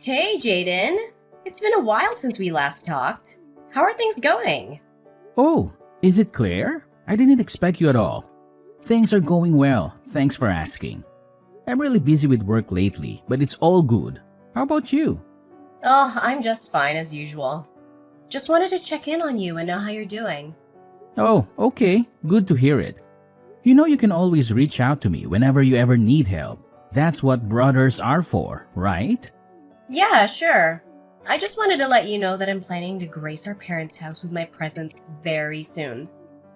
Hey, Jaden. It's been a while since we last talked. How are things going? Oh, is it Claire? I didn't expect you at all. Things are going well, thanks for asking. I'm really busy with work lately, but it's all good. How about you? Oh, I'm just fine as usual. Just wanted to check in on you and know how you're doing. Oh, okay, good to hear it. You know you can always reach out to me whenever you ever need help. That's what brothers are for, right? Yeah, sure. I just wanted to let you know that I'm planning to grace our parents' house with my presence very soon.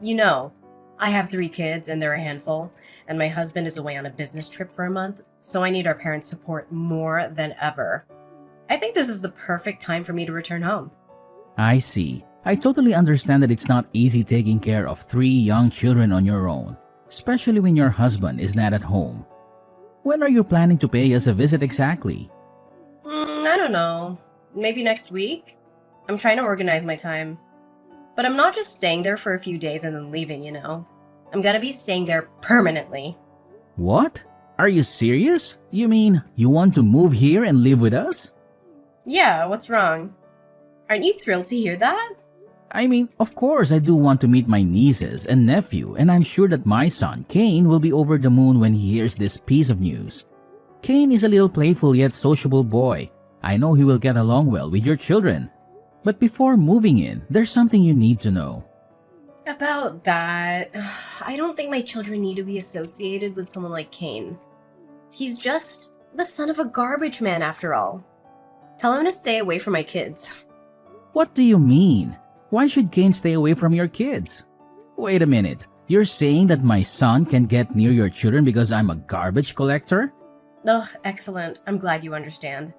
You know, I have 3 kids and they're a handful, and my husband is away on a business trip for a month, so I need our parents' support more than ever. I think this is the perfect time for me to return home. I see. I totally understand that it's not easy taking care of 3 young children on your own, especially when your husband is not at home. When are you planning to pay us a visit exactly? I don't know. Maybe next week? I'm trying to organize my time. But I'm not just staying there for a few days and then leaving. I'm gonna be staying there permanently. What? Are you serious? You mean you want to move here and live with us? Yeah, what's wrong? Aren't you thrilled to hear that? I mean, of course I do want to meet my nieces and nephew, and I'm sure that my son, Kane, will be over the moon when he hears this piece of news. Kane is a little playful yet sociable boy. I know he will get along well with your children. But before moving in, there's something you need to know. About that, I don't think my children need to be associated with someone like Kane. He's just the son of a garbage man after all. Tell him to stay away from my kids. What do you mean? Why should Kane stay away from your kids? Wait a minute. You're saying that my son can get near your children because I'm a garbage collector? Ugh, excellent. I'm glad you understand.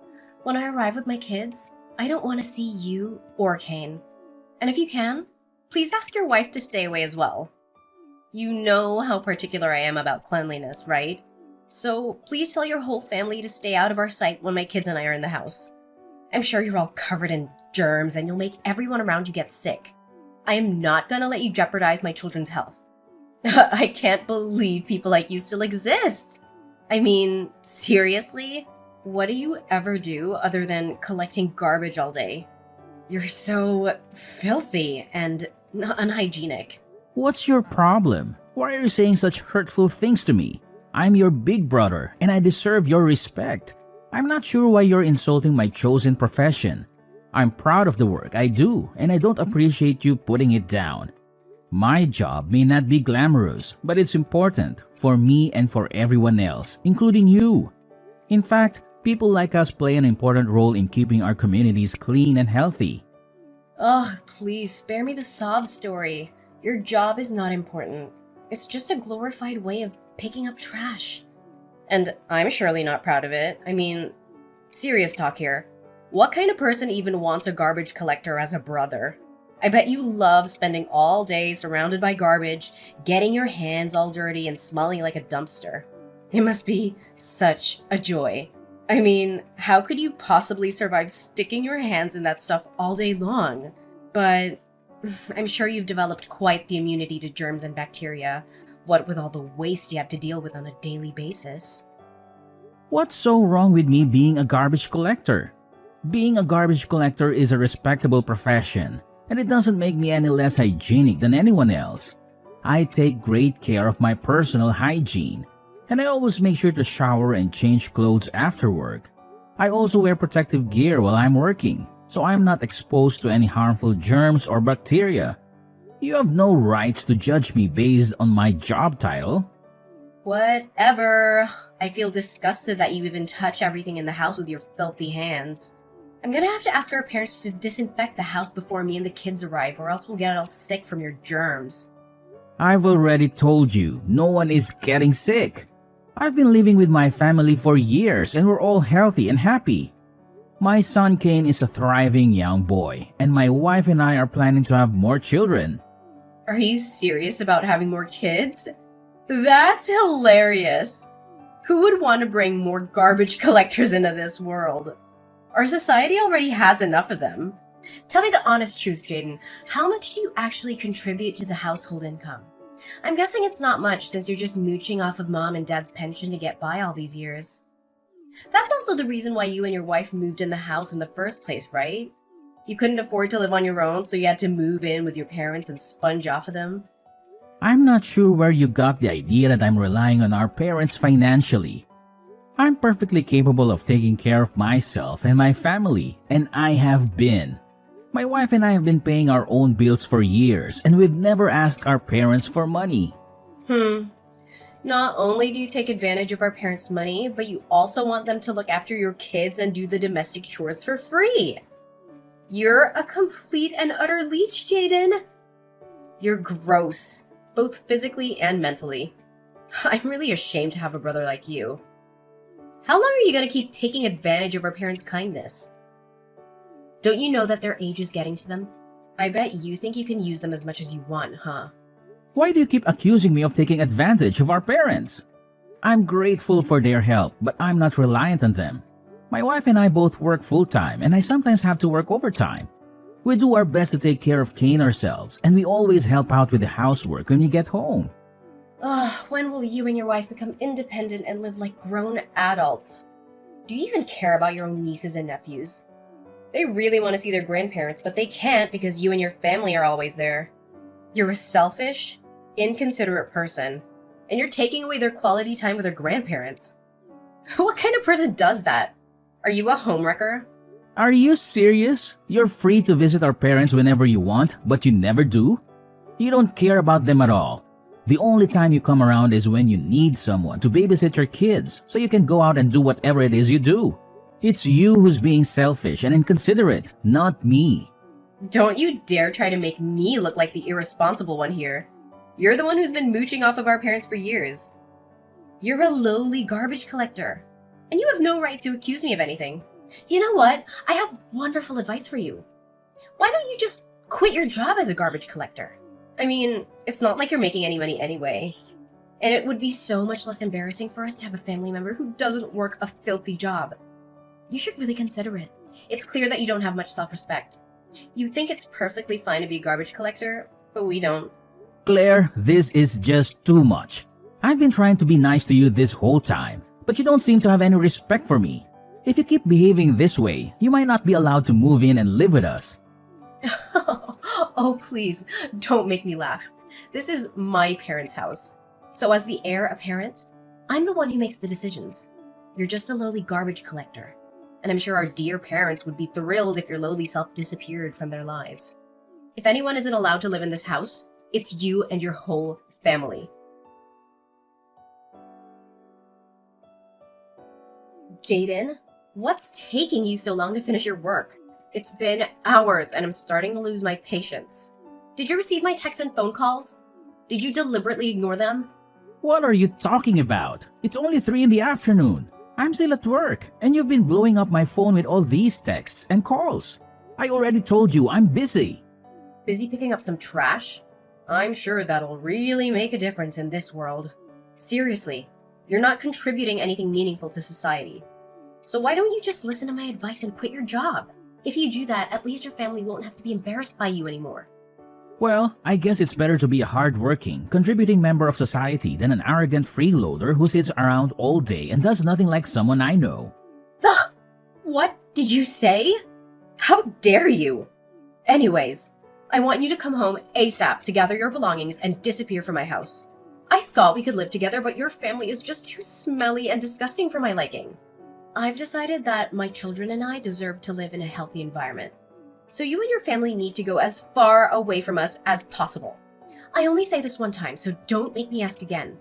When I arrive with my kids, I don't want to see you or Kane. And if you can, please ask your wife to stay away as well. You know how particular I am about cleanliness, right? So please tell your whole family to stay out of our sight when my kids and I are in the house. I'm sure you're all covered in germs and you'll make everyone around you get sick. I am not gonna let you jeopardize my children's health. I can't believe people like you still exist. I mean, seriously? What do you ever do other than collecting garbage all day? You're so filthy and unhygienic. What's your problem? Why are you saying such hurtful things to me? I'm your big brother and I deserve your respect. I'm not sure why you're insulting my chosen profession. I'm proud of the work I do and I don't appreciate you putting it down. My job may not be glamorous, but it's important for me and for everyone else, including you. In fact, people like us play an important role in keeping our communities clean and healthy. Ugh, please spare me the sob story. Your job is not important. It's just a glorified way of picking up trash. And I'm surely not proud of it. I mean, serious talk here. What kind of person even wants a garbage collector as a brother? I bet you love spending all day surrounded by garbage, getting your hands all dirty and smelling like a dumpster. It must be such a joy. I mean, how could you possibly survive sticking your hands in that stuff all day long? But I'm sure you've developed quite the immunity to germs and bacteria, what with all the waste you have to deal with on a daily basis. What's so wrong with me being a garbage collector? Being a garbage collector is a respectable profession, and it doesn't make me any less hygienic than anyone else. I take great care of my personal hygiene, and I always make sure to shower and change clothes after work. I also wear protective gear while I'm working, so I'm not exposed to any harmful germs or bacteria. You have no rights to judge me based on my job title. Whatever. I feel disgusted that you even touch everything in the house with your filthy hands. I'm gonna have to ask our parents to disinfect the house before me and the kids arrive, or else we'll get all sick from your germs. I've already told you, no one is getting sick. I've been living with my family for years and we're all healthy and happy. My son Kane is a thriving young boy, and my wife and I are planning to have more children. Are you serious about having more kids? That's hilarious. Who would want to bring more garbage collectors into this world? Our society already has enough of them. Tell me the honest truth, Jaden. How much do you actually contribute to the household income? I'm guessing it's not much since you're just mooching off of mom and dad's pension to get by all these years. That's also the reason why you and your wife moved in the house in the first place, right? You couldn't afford to live on your own, so you had to move in with your parents and sponge off of them. I'm not sure where you got the idea that I'm relying on our parents financially. I'm perfectly capable of taking care of myself and my family, and I have been. My wife and I have been paying our own bills for years, and we've never asked our parents for money. Not only do you take advantage of our parents' money, but you also want them to look after your kids and do the domestic chores for free. You're a complete and utter leech, Jaden. You're gross, both physically and mentally. I'm really ashamed to have a brother like you. How long are you going to keep taking advantage of our parents' kindness? Don't you know that their age is getting to them? I bet you think you can use them as much as you want, huh? Why do you keep accusing me of taking advantage of our parents? I'm grateful for their help, but I'm not reliant on them. My wife and I both work full-time, and I sometimes have to work overtime. We do our best to take care of Kane ourselves, and we always help out with the housework when we get home. When will you and your wife become independent and live like grown adults? Do you even care about your own nieces and nephews? They really want to see their grandparents, but they can't because you and your family are always there. You're a selfish, inconsiderate person, and you're taking away their quality time with their grandparents. What kind of person does that? Are you a homewrecker? Are you serious? You're free to visit our parents whenever you want, but you never do? You don't care about them at all. The only time you come around is when you need someone to babysit your kids so you can go out and do whatever it is you do. It's you who's being selfish and inconsiderate, not me. Don't you dare try to make me look like the irresponsible one here. You're the one who's been mooching off of our parents for years. You're a lowly garbage collector, and you have no right to accuse me of anything. You know what? I have wonderful advice for you. Why don't you just quit your job as a garbage collector? I mean, it's not like you're making any money anyway. And it would be so much less embarrassing for us to have a family member who doesn't work a filthy job. You should really consider it. It's clear that you don't have much self-respect. You think it's perfectly fine to be a garbage collector, but we don't. Claire, this is just too much. I've been trying to be nice to you this whole time, but you don't seem to have any respect for me. If you keep behaving this way, you might not be allowed to move in and live with us. Oh, please, don't make me laugh. This is my parents' house. So as the heir apparent, I'm the one who makes the decisions. You're just a lowly garbage collector. And I'm sure our dear parents would be thrilled if your lowly self disappeared from their lives. If anyone isn't allowed to live in this house, it's you and your whole family. Jaden, what's taking you so long to finish your work? It's been hours and I'm starting to lose my patience. Did you receive my texts and phone calls? Did you deliberately ignore them? What are you talking about? It's only 3 in the afternoon. I'm still at work, and you've been blowing up my phone with all these texts and calls. I already told you I'm busy. Busy picking up some trash? I'm sure that'll really make a difference in this world. Seriously, you're not contributing anything meaningful to society. So why don't you just listen to my advice and quit your job? If you do that, at least your family won't have to be embarrassed by you anymore. Well, I guess it's better to be a hard-working, contributing member of society than an arrogant freeloader who sits around all day and does nothing like someone I know. Ugh! What did you say? How dare you? Anyways, I want you to come home ASAP to gather your belongings and disappear from my house. I thought we could live together, but your family is just too smelly and disgusting for my liking. I've decided that my children and I deserve to live in a healthy environment. So you and your family need to go as far away from us as possible. I only say this one time, so don't make me ask again.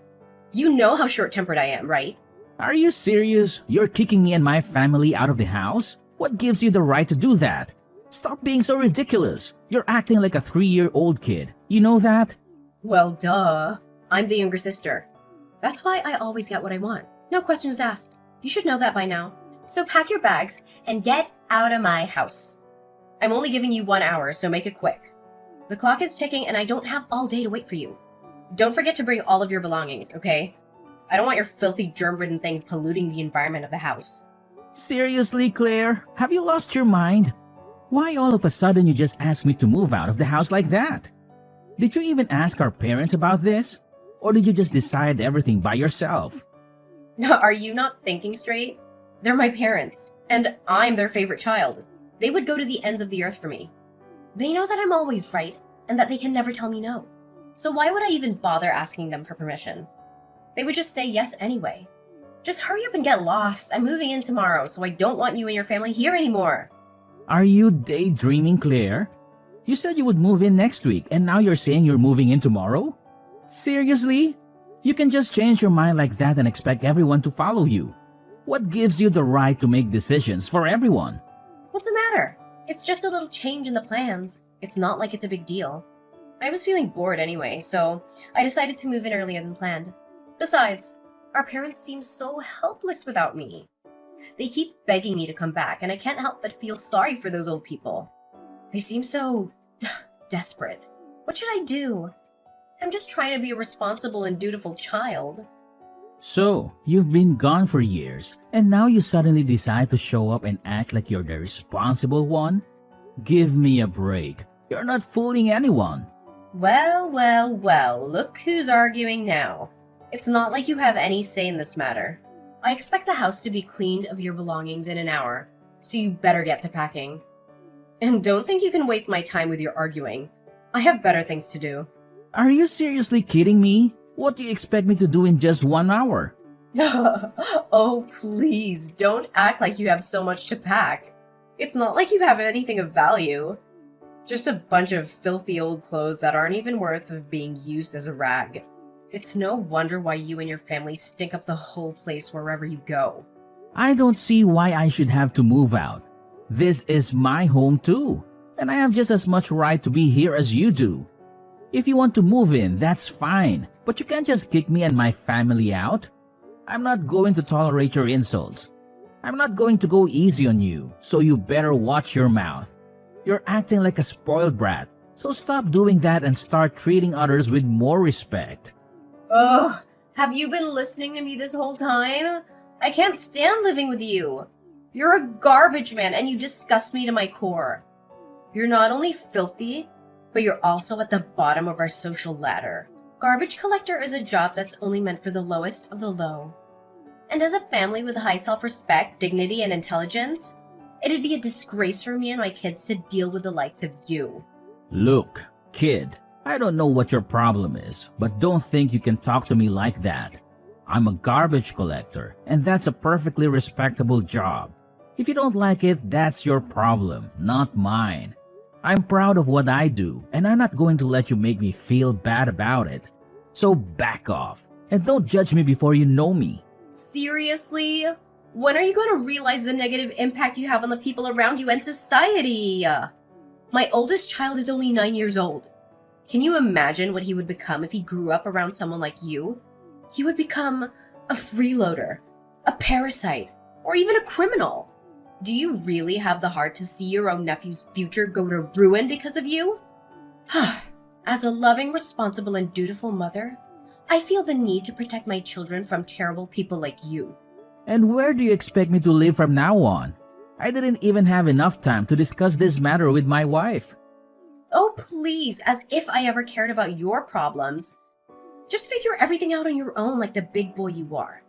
You know how short-tempered I am, right? Are you serious? You're kicking me and my family out of the house? What gives you the right to do that? Stop being so ridiculous. You're acting like a 3-year-old kid. You know that? Well, duh. I'm the younger sister. That's why I always get what I want. No questions asked. You should know that by now. So pack your bags and get out of my house. I'm only giving you 1 hour, so make it quick. The clock is ticking and I don't have all day to wait for you. Don't forget to bring all of your belongings, okay? I don't want your filthy germ-ridden things polluting the environment of the house. Seriously, Claire? Have you lost your mind? Why all of a sudden you just asked me to move out of the house like that? Did you even ask our parents about this? Or did you just decide everything by yourself? Are you not thinking straight? They're my parents, and I'm their favorite child. They would go to the ends of the earth for me. They know that I'm always right, and that they can never tell me no. So why would I even bother asking them for permission? They would just say yes anyway. Just hurry up and get lost. I'm moving in tomorrow, so I don't want you and your family here anymore. Are you daydreaming, Claire? You said you would move in next week, and now you're saying you're moving in tomorrow? Seriously? You can just change your mind like that and expect everyone to follow you. What gives you the right to make decisions for everyone? What's the matter? It's just a little change in the plans. It's not like it's a big deal. I was feeling bored anyway, so I decided to move in earlier than planned. Besides, our parents seem so helpless without me. They keep begging me to come back, and I can't help but feel sorry for those old people. They seem so desperate. What should I do? I'm just trying to be a responsible and dutiful child. So, you've been gone for years, and now you suddenly decide to show up and act like you're the responsible one? Give me a break. You're not fooling anyone. Well, look who's arguing now. It's not like you have any say in this matter. I expect the house to be cleaned of your belongings in an hour, so you better get to packing. And don't think you can waste my time with your arguing. I have better things to do. Are you seriously kidding me? What do you expect me to do in just 1 hour? Oh, please, don't act like you have so much to pack. It's not like you have anything of value. Just a bunch of filthy old clothes that aren't even worth of being used as a rag. It's no wonder why you and your family stink up the whole place wherever you go. I don't see why I should have to move out. This is my home too, and I have just as much right to be here as you do. If you want to move in, that's fine, but you can't just kick me and my family out. I'm not going to tolerate your insults. I'm not going to go easy on you, so you better watch your mouth. You're acting like a spoiled brat, so stop doing that and start treating others with more respect. Ugh, have you been listening to me this whole time? I can't stand living with you. You're a garbage man and you disgust me to my core. You're not only filthy, but you're also at the bottom of our social ladder. Garbage collector is a job that's only meant for the lowest of the low. And as a family with high self-respect, dignity, and intelligence, it'd be a disgrace for me and my kids to deal with the likes of you. Look, kid, I don't know what your problem is, but don't think you can talk to me like that. I'm a garbage collector, and that's a perfectly respectable job. If you don't like it, that's your problem, not mine. I'm proud of what I do, and I'm not going to let you make me feel bad about it. So back off, and don't judge me before you know me. Seriously? When are you going to realize the negative impact you have on the people around you and society? My oldest child is only 9 years old. Can you imagine what he would become if he grew up around someone like you? He would become a freeloader, a parasite, or even a criminal. Do you really have the heart to see your own nephew's future go to ruin because of you? As a loving, responsible, and dutiful mother, I feel the need to protect my children from terrible people like you. And where do you expect me to live from now on? I didn't even have enough time to discuss this matter with my wife. Oh, please, as if I ever cared about your problems. Just figure everything out on your own like the big boy you are.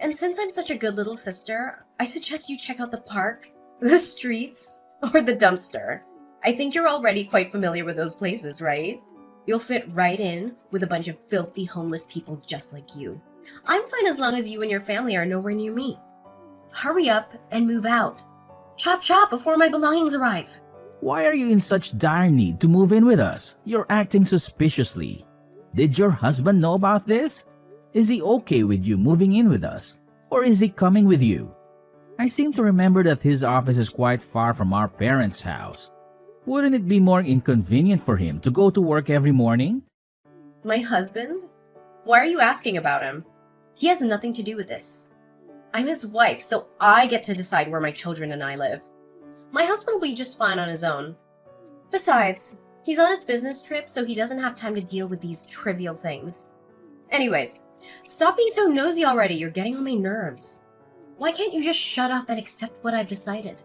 And since I'm such a good little sister, I suggest you check out the park, the streets, or the dumpster. I think you're already quite familiar with those places, right? You'll fit right in with a bunch of filthy homeless people just like you. I'm fine as long as you and your family are nowhere near me. Hurry up and move out. Chop chop before my belongings arrive. Why are you in such dire need to move in with us? You're acting suspiciously. Did your husband know about this? Is he okay with you moving in with us? Or is he coming with you? I seem to remember that his office is quite far from our parents' house. Wouldn't it be more inconvenient for him to go to work every morning? My husband? Why are you asking about him? He has nothing to do with this. I'm his wife, so I get to decide where my children and I live. My husband will be just fine on his own. Besides, he's on his business trip, so he doesn't have time to deal with these trivial things. Anyways, stop being so nosy already. You're getting on my nerves. Why can't you just shut up and accept what I've decided?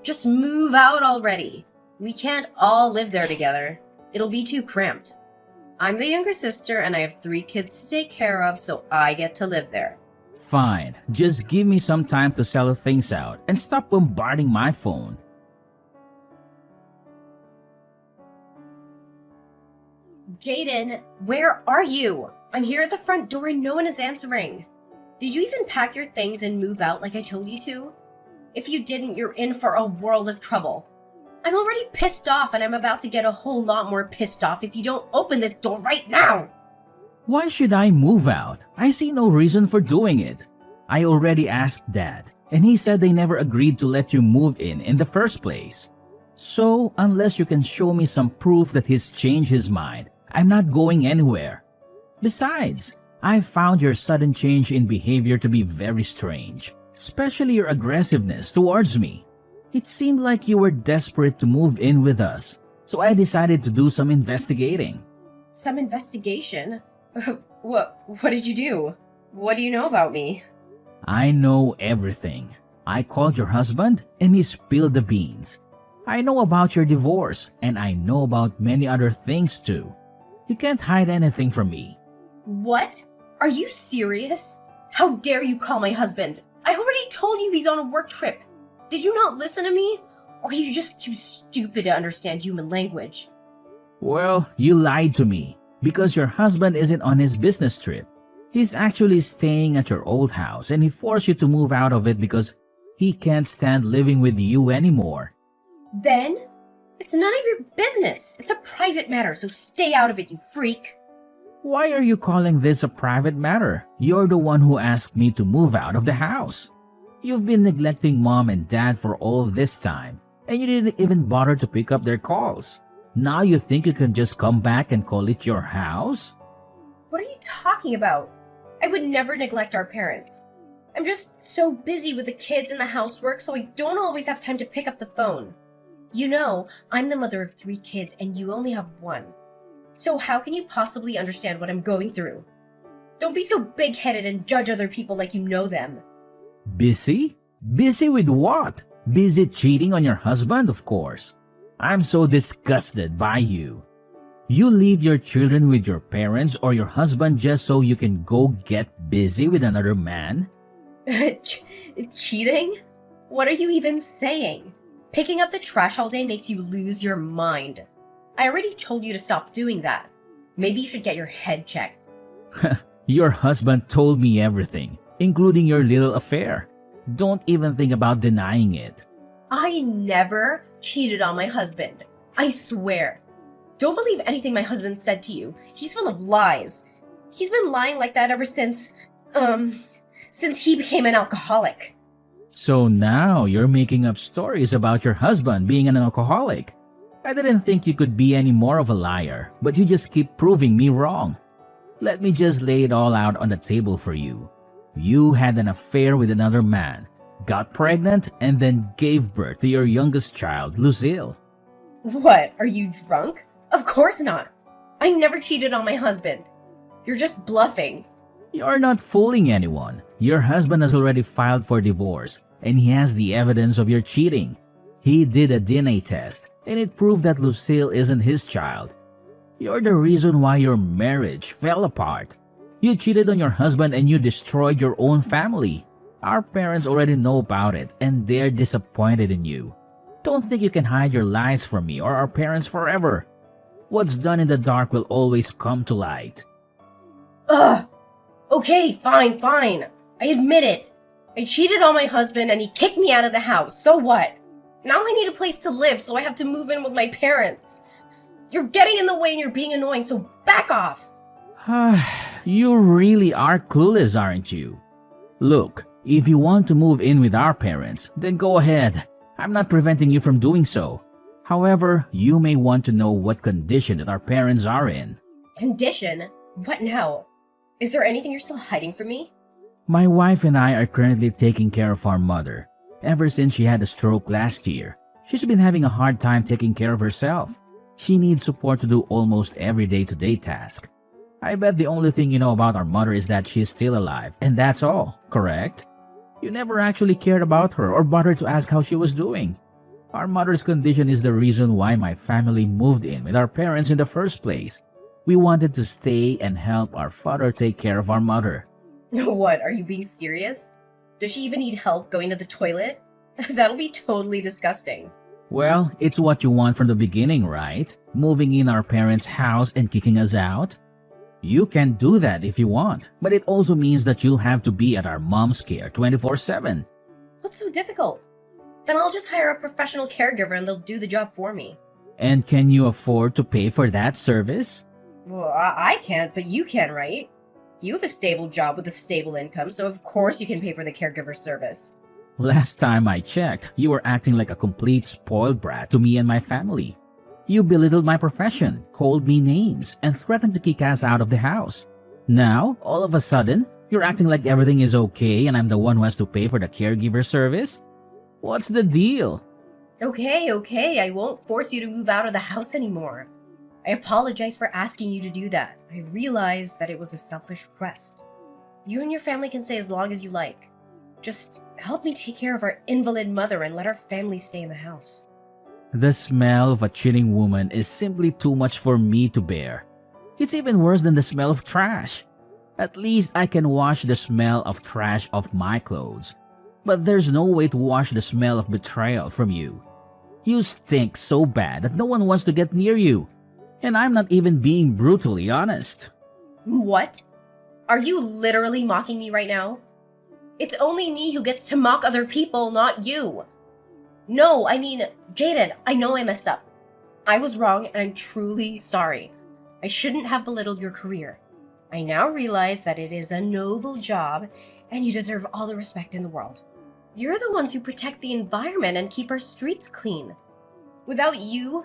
Just move out already. We can't all live there together. It'll be too cramped. I'm the younger sister and I have 3 kids to take care of, so I get to live there. Fine, just give me some time to settle things out and stop bombarding my phone. Jaden, where are you? I'm here at the front door and no one is answering. Did you even pack your things and move out like I told you to? If you didn't, you're in for a world of trouble. I'm already pissed off and I'm about to get a whole lot more pissed off if you don't open this door right now! Why should I move out? I see no reason for doing it. I already asked Dad, and he said they never agreed to let you move in the first place. So, unless you can show me some proof that he's changed his mind, I'm not going anywhere. Besides, I found your sudden change in behavior to be very strange, especially your aggressiveness towards me. It seemed like you were desperate to move in with us, so I decided to do some investigating. Some investigation? What did you do? What do you know about me? I know everything. I called your husband and he spilled the beans. I know about your divorce and I know about many other things too. You can't hide anything from me. What? Are you serious? How dare you call my husband? I already told you he's on a work trip. Did you not listen to me? Or are you just too stupid to understand human language? Well, you lied to me because your husband isn't on his business trip. He's actually staying at your old house and he forced you to move out of it because he can't stand living with you anymore. Then? It's none of your business. It's a private matter, so stay out of it, you freak. Why are you calling this a private matter? You're the one who asked me to move out of the house. You've been neglecting Mom and Dad for all of this time, and you didn't even bother to pick up their calls. Now you think you can just come back and call it your house? What are you talking about? I would never neglect our parents. I'm just so busy with the kids and the housework, so I don't always have time to pick up the phone. You know, I'm the mother of 3 kids and you only have 1. So how can you possibly understand what I'm going through? Don't be so big-headed and judge other people like you know them. Busy? Busy with what? Busy cheating on your husband, of course. I'm so disgusted by you. You leave your children with your parents or your husband just so you can go get busy with another man? Cheating? What are you even saying? Picking up the trash all day makes you lose your mind. I already told you to stop doing that. Maybe you should get your head checked. Your husband told me everything, including your little affair. Don't even think about denying it. I never cheated on my husband. I swear. Don't believe anything my husband said to you. He's full of lies. He's been lying like that ever since he became an alcoholic. So now you're making up stories about your husband being an alcoholic. I didn't think you could be any more of a liar, but you just keep proving me wrong. Let me just lay it all out on the table for you. You had an affair with another man, got pregnant, and then gave birth to your youngest child, Lucille. What, are you drunk? Of course not. I never cheated on my husband. You're just bluffing. You're not fooling anyone. Your husband has already filed for divorce, and he has the evidence of your cheating. He did a DNA test, and it proved that Lucille isn't his child. You're the reason why your marriage fell apart. You cheated on your husband and you destroyed your own family. Our parents already know about it, and they're disappointed in you. Don't think you can hide your lies from me or our parents forever. What's done in the dark will always come to light. Ugh! Okay, fine. I admit it. I cheated on my husband and he kicked me out of the house. So what? Now I need a place to live, so I have to move in with my parents. You're getting in the way and you're being annoying, so back off. You really are clueless, aren't you? Look, if you want to move in with our parents, then go ahead. I'm not preventing you from doing so. However, you may want to know what condition that our parents are in. Condition? What now? Is there anything you're still hiding from me? My wife and I are currently taking care of our mother. Ever since she had a stroke last year, she's been having a hard time taking care of herself. She needs support to do almost every day-to-day task. I bet the only thing you know about our mother is that she's still alive, and that's all, correct? You never actually cared about her or bothered to ask how she was doing. Our mother's condition is the reason why my family moved in with our parents in the first place. We wanted to stay and help our father take care of our mother. What, are you being serious? Does she even need help going to the toilet? That'll be totally disgusting. Well, it's what you want from the beginning, right? Moving in our parents' house and kicking us out? You can do that if you want, but it also means that you'll have to be at our mom's care 24/7. What's so difficult? Then I'll just hire a professional caregiver and they'll do the job for me. And can you afford to pay for that service? Well, I can't, but you can, right? You have a stable job with a stable income, so of course you can pay for the caregiver service. Last time I checked, you were acting like a complete spoiled brat to me and my family. You belittled my profession, called me names, and threatened to kick us out of the house. Now, all of a sudden, you're acting like everything is okay and I'm the one who has to pay for the caregiver service? What's the deal? Okay, I won't force you to move out of the house anymore. I apologize for asking you to do that. I realized that it was a selfish request. You and your family can stay as long as you like. Just help me take care of our invalid mother and let our family stay in the house. The smell of a cheating woman is simply too much for me to bear. It's even worse than the smell of trash. At least I can wash the smell of trash off my clothes. But there's no way to wash the smell of betrayal from you. You stink so bad that no one wants to get near you. And I'm not even being brutally honest. What? Are you literally mocking me right now? It's only me who gets to mock other people, not you. No, I mean, Jaden, I know I messed up. I was wrong and I'm truly sorry. I shouldn't have belittled your career. I now realize that it is a noble job and you deserve all the respect in the world. You're the ones who protect the environment and keep our streets clean. Without you,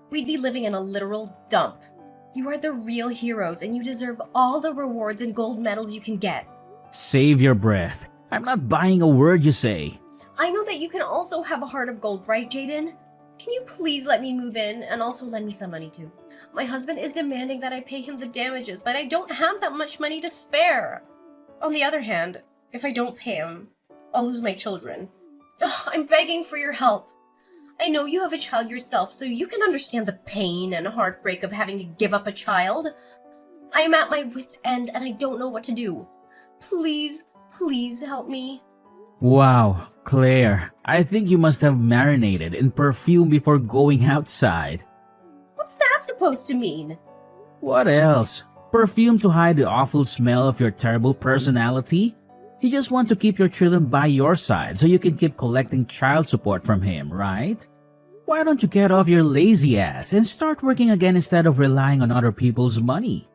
we'd be living in a literal dump. You are the real heroes and you deserve all the rewards and gold medals you can get. Save your breath. I'm not buying a word you say. I know that you can also have a heart of gold, right, Jaden? Can you please let me move in and also lend me some money too? My husband is demanding that I pay him the damages, but I don't have that much money to spare. On the other hand, if I don't pay him, I'll lose my children. Ugh, I'm begging for your help. I know you have a child yourself, so you can understand the pain and heartbreak of having to give up a child. I am at my wit's end and I don't know what to do. Please help me. Wow, Claire, I think you must have marinated in perfume before going outside. What's that supposed to mean? What else? Perfume to hide the awful smell of your terrible personality? You just want to keep your children by your side so you can keep collecting child support from him, right? Why don't you get off your lazy ass and start working again instead of relying on other people's money?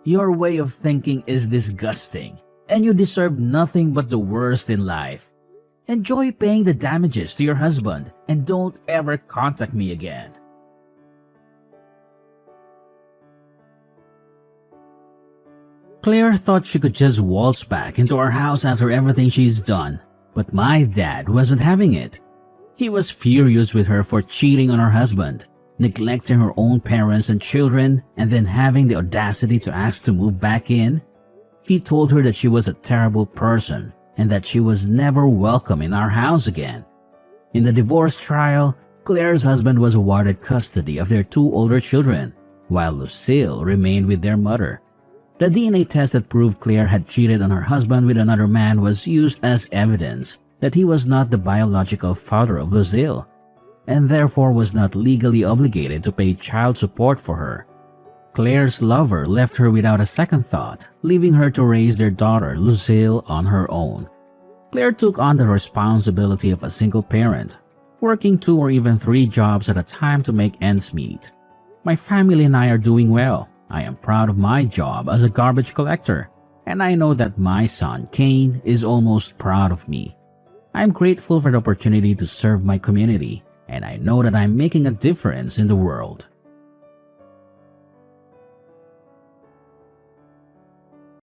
Your way of thinking is disgusting, and you deserve nothing but the worst in life. Enjoy paying the damages to your husband and don't ever contact me again. Claire thought she could just waltz back into our house after everything she's done, but my dad wasn't having it. He was furious with her for cheating on her husband, neglecting her own parents and children, and then having the audacity to ask to move back in. He told her that she was a terrible person and that she was never welcome in our house again. In the divorce trial, Claire's husband was awarded custody of their 2 older children, while Lucille remained with their mother. The DNA test that proved Claire had cheated on her husband with another man was used as evidence that he was not the biological father of Lucille, and therefore was not legally obligated to pay child support for her. Claire's lover left her without a second thought, leaving her to raise their daughter, Lucille, on her own. Claire took on the responsibility of a single parent, working 2 or even 3 jobs at a time to make ends meet. My family and I are doing well. I am proud of my job as a garbage collector, and I know that my son, Kane, is almost proud of me. I'm grateful for the opportunity to serve my community, and I know that I'm making a difference in the world.